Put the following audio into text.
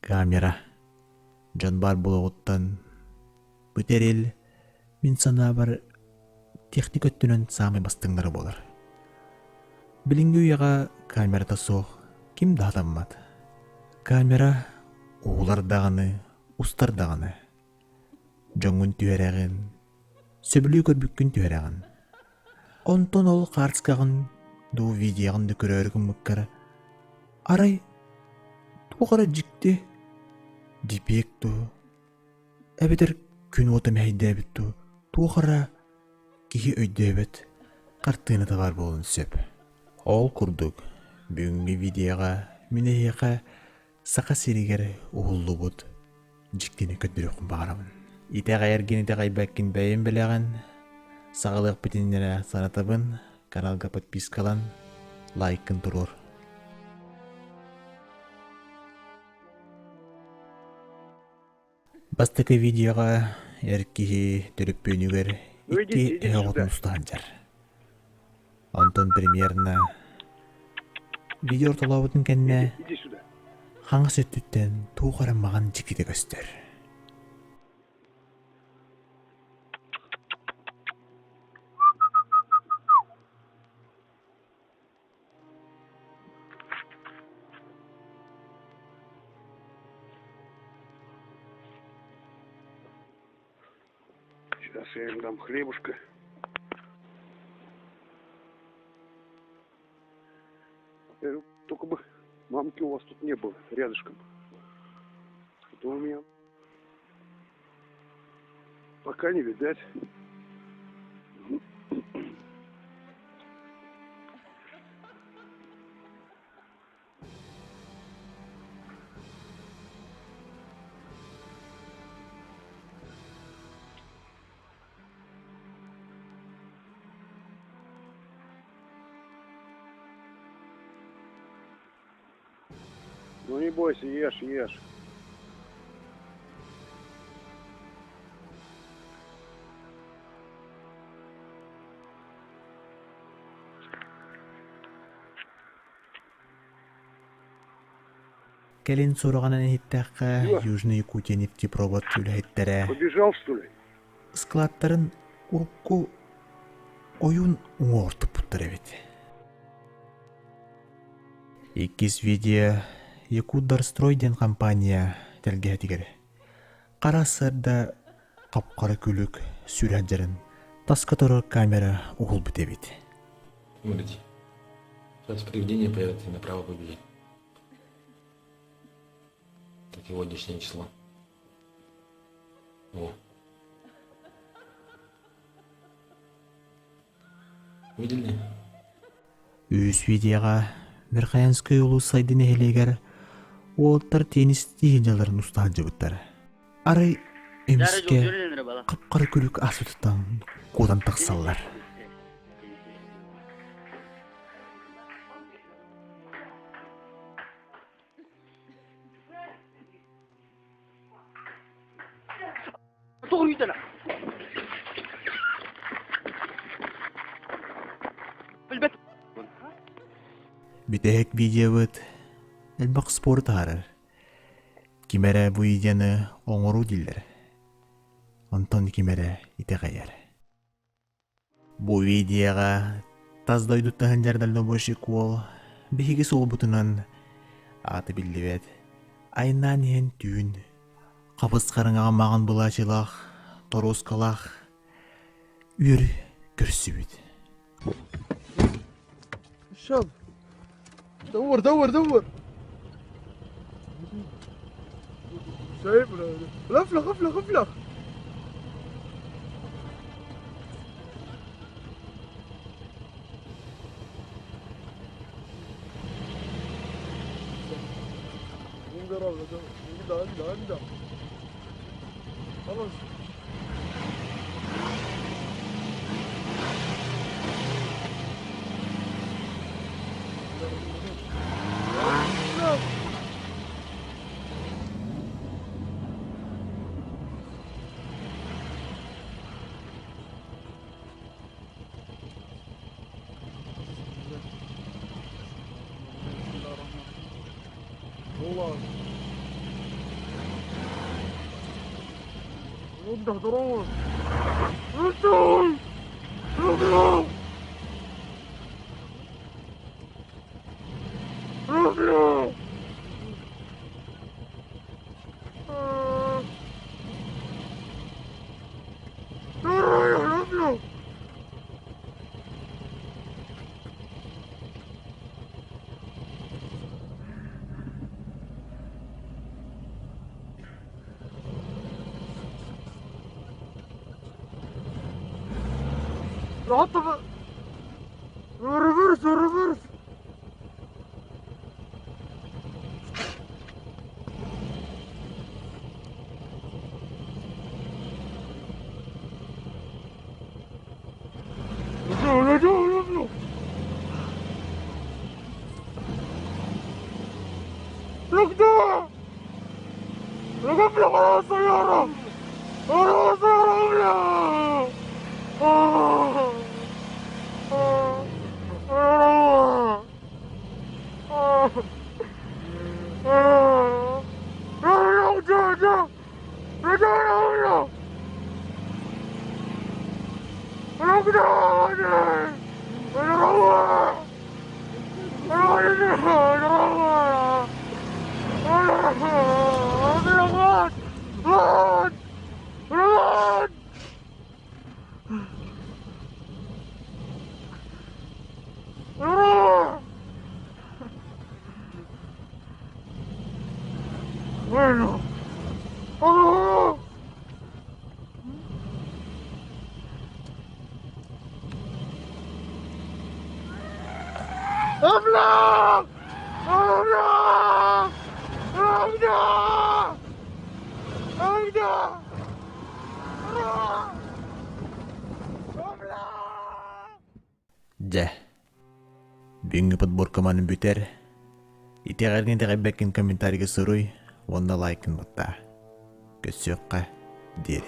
Камера. Жан бар болуғыттан. Бүтерел, мен сана бар техник өттінен самай бастыңлары болар. Білінгі уяға камерата соқ, кім дадаммад. Камера оғылар дағаны, ұстар дағаны. Жоңын түйерәғын, сөбілі көрбіккін түйерәғын. Онтон ол қарцқағын, ду видеоғынды көрерігін мұққара. Арай, туғара жікті, дипек ду. Әбетер күн отым әйді әбет ду. Туғара кихи өйді әбет. Қартығыны табар болын сөп. Ол күрдік. Бүгінгі видеоға мені еқа сақа серігер ұғылы бұд. Жіктені көтбіріқін бағарамын. Итәғ әргені тәғай бәккін бәйін біләғін. Сағылық бітінлері санатабын. Каналға подпискалан. Лайкын тұрыр. Бастықы видеоға әркеге түріп бөнігер икки әғытын ұстаған жар. Антон премьерна видео орталауытын кәнне хаңы сөттіттен туғарам маған жекеде көстер. Сейчас я им дам хлебушка. Только бы мамки у вас тут не было рядышком. Это у меня пока не видать. Ну не бойся, ешь, ешь. Кәлін сұрағанын әйттәққа Южный Якутия нефтепровод үләйттәрі. Побежал, что ли? Складтарын ұрыққу ойын оңортып бұттыр әбет. Иккіз видео Якутдарстройден компания тәлге әтігер. Қара сырда қапқары күлік сүрәджерін тасқа тұры камера ұғыл біт әбет. Смотрите, сейчас приведение появится направо победить. Так сегодняшнее число. О. Видели? Үз видеоға Мерқаянскай ұлы сайдын әйлегер олттар тенис дейінжаларын ұстаған жабыттар. Арай әміске қапқары күлік асытыттан қодан тақсалар. Бітәк видео бұд әлбақ спорт арыр. Кемәрі бұ идені оңыру дилдер. Антон кемәрі ите қайар. Бұ видеоға таздай дуттағын жардалды бөшік ол бейгі сол бұтынан аты білді бәд. Айнан ен түйін. Қапыс қарыңаға маған бұла жылақ, торос қалақ. Үйір көрсі бід. Шал. دور دور دور شايف افلخ افلخ افلخ خلاص والله Уdah terus. Betul. Belum. Belum. Belum. Rahat mı? Reverse, reverse. لا. ركضوا! ركبنا على السيارة! على السيارة! Bueno. ابلع! ابلع! ابلع! ابلع! Jah. Bingi подбор команын бүтер. Итегарген тегебекин комментарийге сурой, онда лайкын бутта. Көсөкка дер.